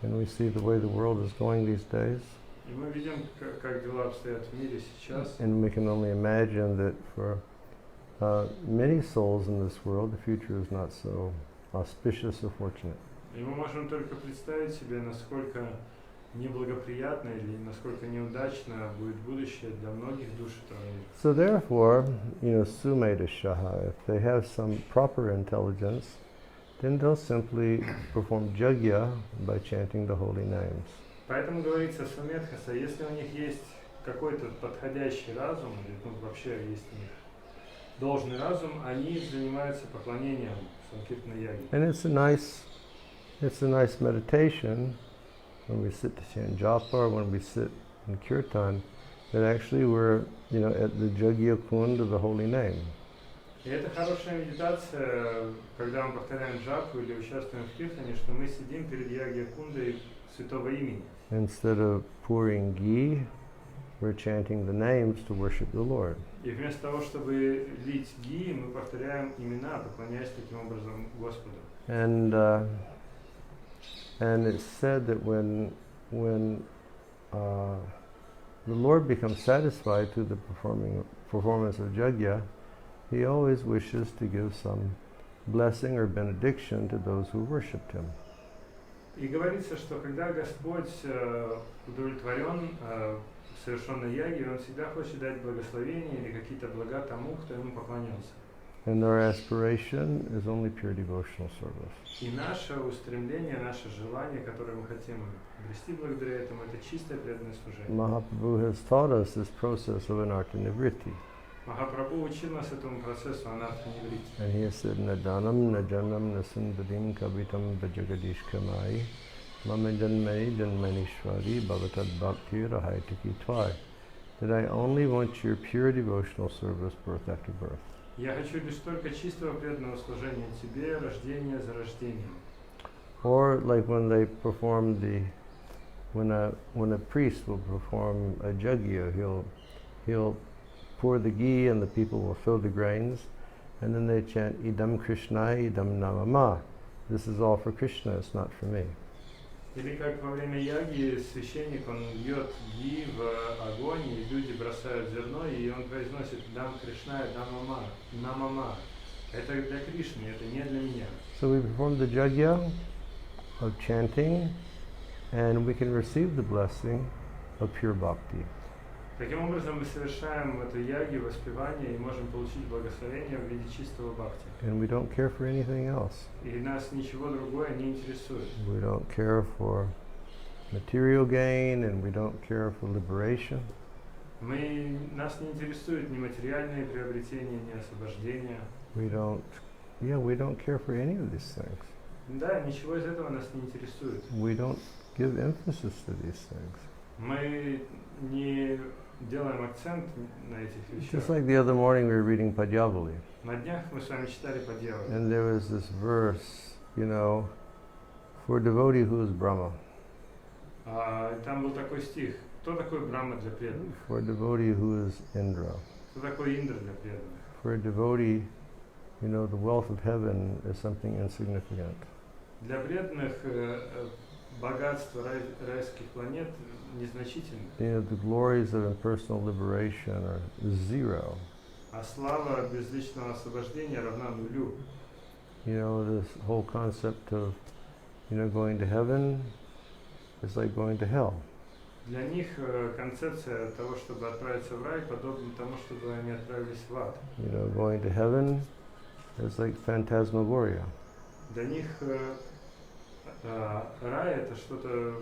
And we see the way the world is going these days. И мы видим, как дела обстоят в мире сейчас. And we can only imagine that for many souls in this world, the future is not so auspicious or fortunate. И мы можем только представить себе, насколько неблагоприятно или насколько неудачно будет будущее для многих душ этого мира. So therefore, sumeta shaha, if they have some proper intelligence, then they'll simply perform jagya by chanting the holy names. Поэтому говорится сумедхаса, если у них есть какой-то подходящий разум, или вообще есть у них должный разум, они занимаются поклонением санкиртана-яги. And it's a nice meditation when we sit to chant japa or when we sit in kirtan, that actually we're, at the Jagya Kund of the holy name. И это хорошая медитация, когда мы повторяем джапу или участвуем в киртане, что мы сидим перед Ягья-кундой святого имени. Instead of pouring ghee, we're chanting the names to worship the Lord. И вместо того, чтобы лить ги, мы повторяем имена, поклоняясь таким образом Господу. And it's said that when the Lord becomes satisfied through the performance of Jagya, He always wishes to give some blessing or benediction to those who worshipped Him. И говорится, что когда Господь удовлетворен совершенной яги, Он всегда хочет дать благословение или какие-то блага тому, кто Ему поклонился. And our aspiration is only pure devotional service. И наше устремление, наше желание, которое мы хотим обрести благодаря этому, это чистое преданное служение. Mahaprabhu has taught us this process of anartha-nivritti. Махапрабху учил нас этому процессу анарта-ниврити. And he has said, Nadanam, Najanam, Nasundadim, Kavitam, Vajagadishkamai, Mamajanmani, Janmanishwari, Bhavatad Bhakti, Rahaitaki Twai. That I only want your pure devotional service birth after birth. Я хочу лишь только чистого преданного служения Тебе, рождение за рождением. Or like when they perform when a priest will perform a yajna, he'll pour the ghee and the people will fill the grains, and then they chant Idam Krishnai, Idam Namama. This is all for Krishna, it's not for me. Или как во время яги священник, он льет ги в огонь, и люди бросают зерно, и он произносит «Дам Кришна, дам мама, намама». Это для Кришны, это не для меня. So we perform the yajna of chanting, and we can receive the blessing of pure bhakti. Таким образом, мы совершаем эту яги, воспевание, и можем получить благословение в виде чистого бхакти. And we don't care for anything else. И нас ничего другое не интересует. We don't care for material gain, and we don't care for liberation. Нас не интересует ни материальные приобретения, ни освобождение. We don't care for any of these things. Да, ничего из этого нас не интересует. We don't give emphasis to these things. Мы не делаем акцент на этих вещах. Just like the other morning we were reading Padyavali. На днях мы с вами читали Падьявали. And there was this verse, for a devotee who is Brahma. Там был такой стих. Кто такой Брахма для преданных? For a devotee who is Indra. Кто такой Индра для преданных? For a devotee, the wealth of heaven is something insignificant. Для преданных богатство райских планет незначительно. The glories of impersonal liberation are zero. А слава безличного освобождения равна нулю. This whole concept of, going to heaven is like going to hell. Для них концепция того, чтобы отправиться в рай, подобна тому, чтобы они отправились в ад. Going to heaven is like phantasmagoria. Для них рай это что-то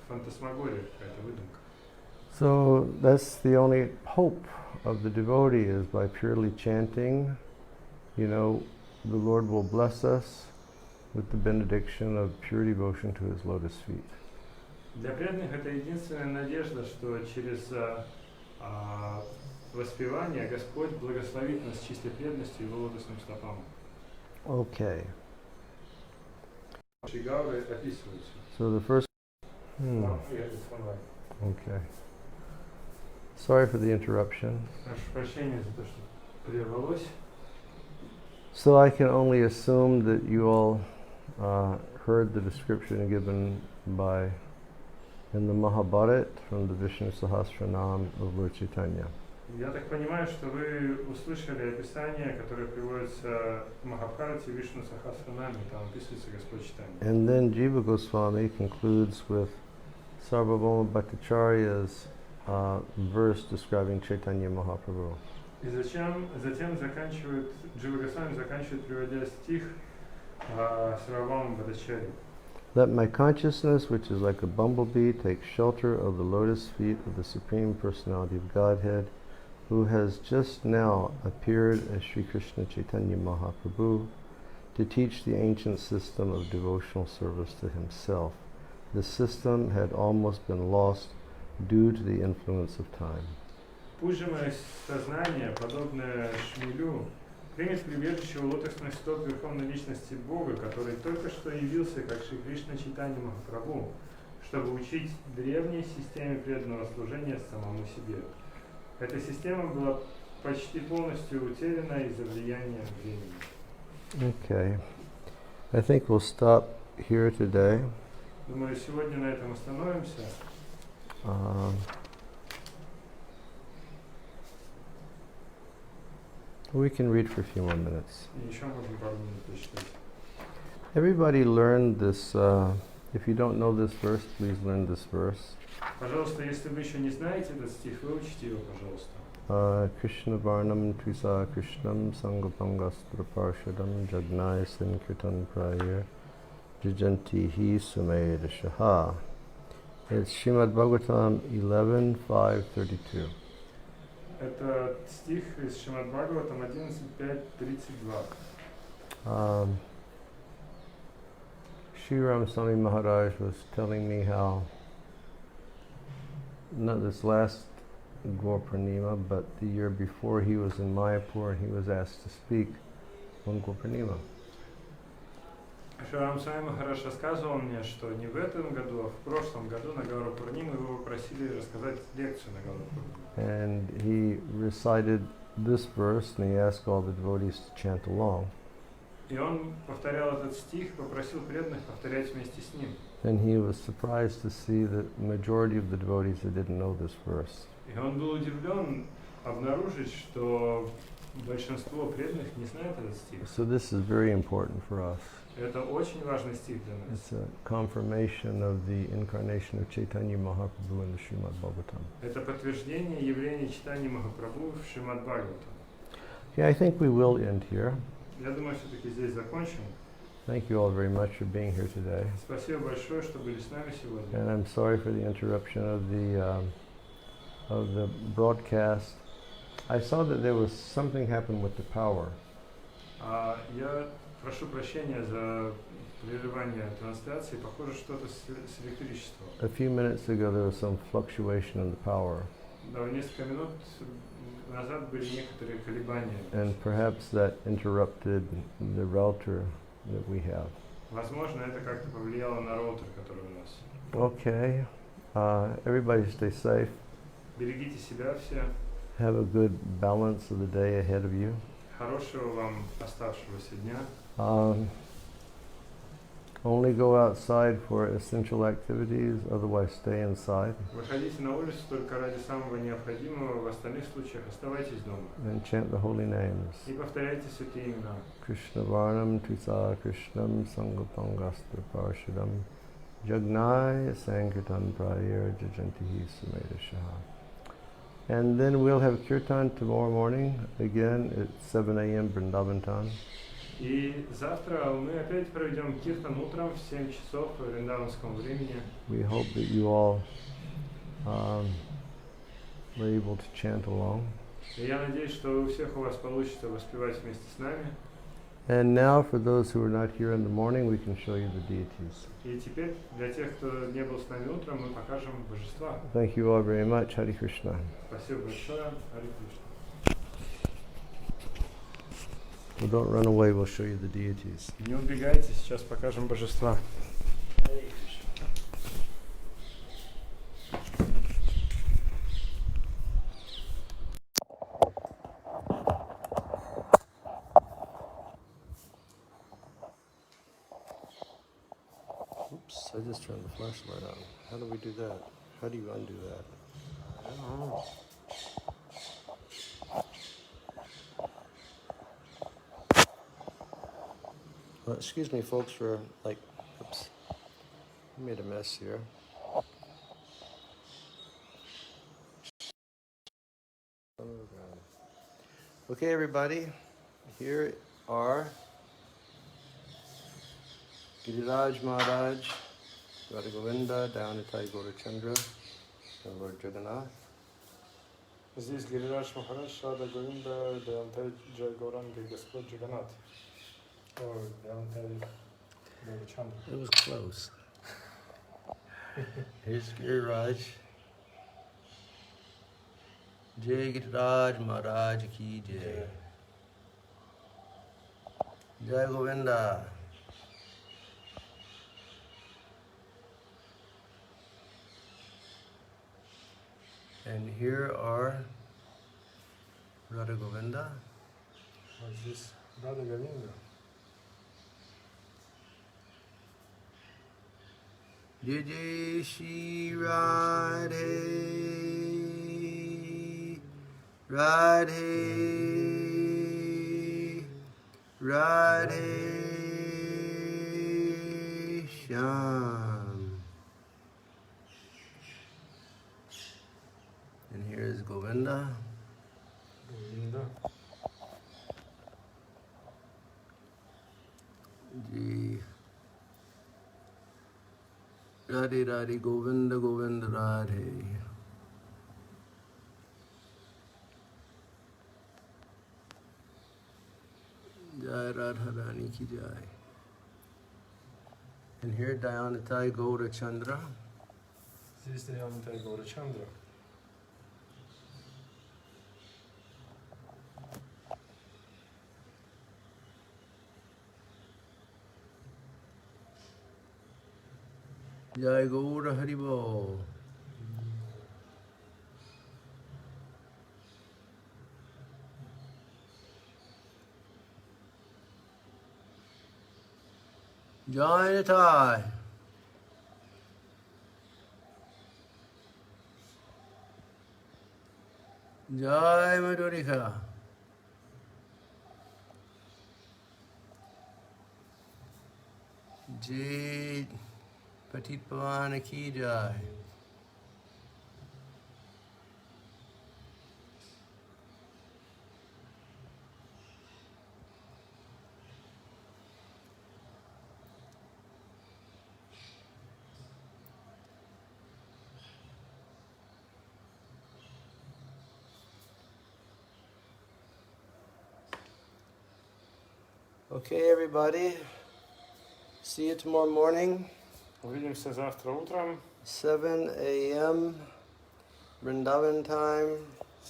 фантасмагория, какая-то выдумка. So that's the only hope of the devotee is by purely chanting, the Lord will bless us with the benediction of pure devotion to His lotus feet. Для преданных это единственная надежда, что через воспевание Господь благословит нас чистой преданностью Его лотосным стопам. Okay. Шигауры описываются. So the first. Okay. Sorry for the interruption. Прошу прощения за то, что прервалось. So I can only assume that you all heard the description given in the Mahabharata from the Vishnu Sahasranam of Lord Chaitanya. Я так понимаю, что вы услышали описание, которое приводится в Махабхарате Вишну Сахасранаме, там описывается Господь Чайтанья. And then Jiva Goswami concludes with Sarvabhauma Bhattacharya's verse describing Chaitanya Mahaprabhu. И затем Джива Госвами заканчивает, приводя стих Сарвабхаума Бхаттачарьи. Let my consciousness, which is like a bumblebee, take shelter of the lotus feet of the Supreme Personality of Godhead, who has just now appeared as Sri Krishna Chaitanya Mahaprabhu to teach the ancient system of devotional service to himself. The system had almost been lost due to the influence of time. Пусть же мое сознание, подобное шмелю, примет прибежище у лотосных стоп Верховной Личности Бога, который только что явился как Шри Кришна Чайтанья Махапрабху, чтобы учить древней системе преданного служения самому себе. Эта система была почти полностью утеряна из-за влияния времени. Okay. I think we'll stop here today. Думаю, сегодня на этом остановимся. We can read for a few more minutes. И еще можем пару минут почитать. Everybody learned this. If you don't know this verse, please learn this verse. Пожалуйста, если вы еще не знаете этот стих, выучите его, пожалуйста. Krishna Varnam Tvisa Krishnam Sangapangastra Parshadam Jagnai Sankirtan Prayer Jajanti Hi Sumeda Shaha. It's Srimad Bhagavatam 11.5.32. Это стих из Шримад Бхагаватам 11.5.32. Sri Ram Swami Maharaj was telling me how, not this last Gaur Purnima, but the year before he was in Mayapur and he was asked to speak on Gaur Purnima. Шри Рам Свами Махарадж рассказывал мне, что не в этом году, а в прошлом году на Гауру Пурниму его попросили рассказать лекцию на Гауру Пурниму. And he recited this verse and he asked all the devotees to chant along. И он повторял этот стих, попросил преданных повторять вместе с ним. And he was surprised to see that the majority of the devotees that didn't know this verse. И он был удивлен обнаружить, что большинство преданных не знает этот стих. So this is very important for us. Это очень важный стих для нас. It's a confirmation of the incarnation of Chaitanya Mahaprabhu in the Srimad Bhagavatam. Это подтверждение явления Чайтаньи Махапрабху в Шримад Бхагаватам. Yeah, I think we will end here. Я думаю, все-таки здесь закончим. Thank you all very much for being here today. Спасибо большое, что были с нами сегодня. And I'm sorry for the interruption of the broadcast. I saw that there was something happened with the power. Я прошу прощения за прерывание трансляции. Похоже, что-то с электричеством. A few minutes ago there was some fluctuation in the power. Да, несколько минут назад были некоторые колебания. And perhaps that interrupted the router that we have. Возможно, это как-то повлияло на роутер, который у нас. Okay. Everybody stay safe. Берегите себя все. Have a good balance of the day ahead of you. Хорошего вам оставшегося дня. Only go outside for essential activities, otherwise stay inside. Выходите на улицу только ради самого необходимого, в остальных случаях оставайтесь дома. And chant the holy names. И повторяйте святые имена. Krishna Varnam Tvisa Krishnam Sangapangastra Parshadam Jagnai Sankirtan Prayer Jajantihi Sumeda Shaha. And then we'll have Kirtan tomorrow morning, again at 7 a.m. Vrindavan time. И завтра мы опять проведем киртан утром в 7 часов по вриндаванскому времени. We hope that you all were able to chant along. И я надеюсь, что у всех у вас получится воспевать вместе с нами. And now for those who were not here in the morning, we can show you the deities. И теперь для тех, кто не был с нами утром, мы покажем божества. Thank you all very much. Hare Krishna. Спасибо большое. Харе Кришна. Well, don't run away, we'll show you the deities. Не убегайте, сейчас покажем божества. Oops, I just turned the flashlight on. How do we do that? How do you undo that? I don't know. Well, excuse me, folks, for oops, I made a mess here. Okay, everybody, here are Giriraj Maharaj, Radha Govinda, Dhyanitai Gaurachandra, and Lord Jagannath. Здесь Гирирадж Махарадж, Рада Говинда, Дhyanitai Джай Гауранга и Господь Джаганнат. Or Dhyanitai Gaurachandra. It was close. Here's Giriraj. Jai Giriraj Maharaj ki jai. Jai Govinda. And here are Radha Govinda. Вот здесь Рада Говинда. Jai Jai Shri Radhe, Radhe, Radhe Shyam. And here is Govinda. Ji. Radhe Radhe Govinda Govinda Radhe. Jai Radharani ki jai. And here Dayanatai Gaura Chandra. Здесь Даянатай Гаурачандра. Jai Gaura Haribol. Jai Natai. Jai Madhurika. Jai Patit Pavana ki jai. Okay, everybody. See you tomorrow morning. Увидимся завтра утром. 7 a.m. Vrindavan time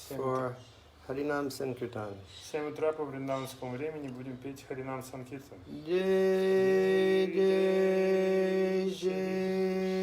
for Harinam Sankirtan. В 7 утра по вриндаванскому времени будем петь Харинам Санкиртан. Jai Jai Jai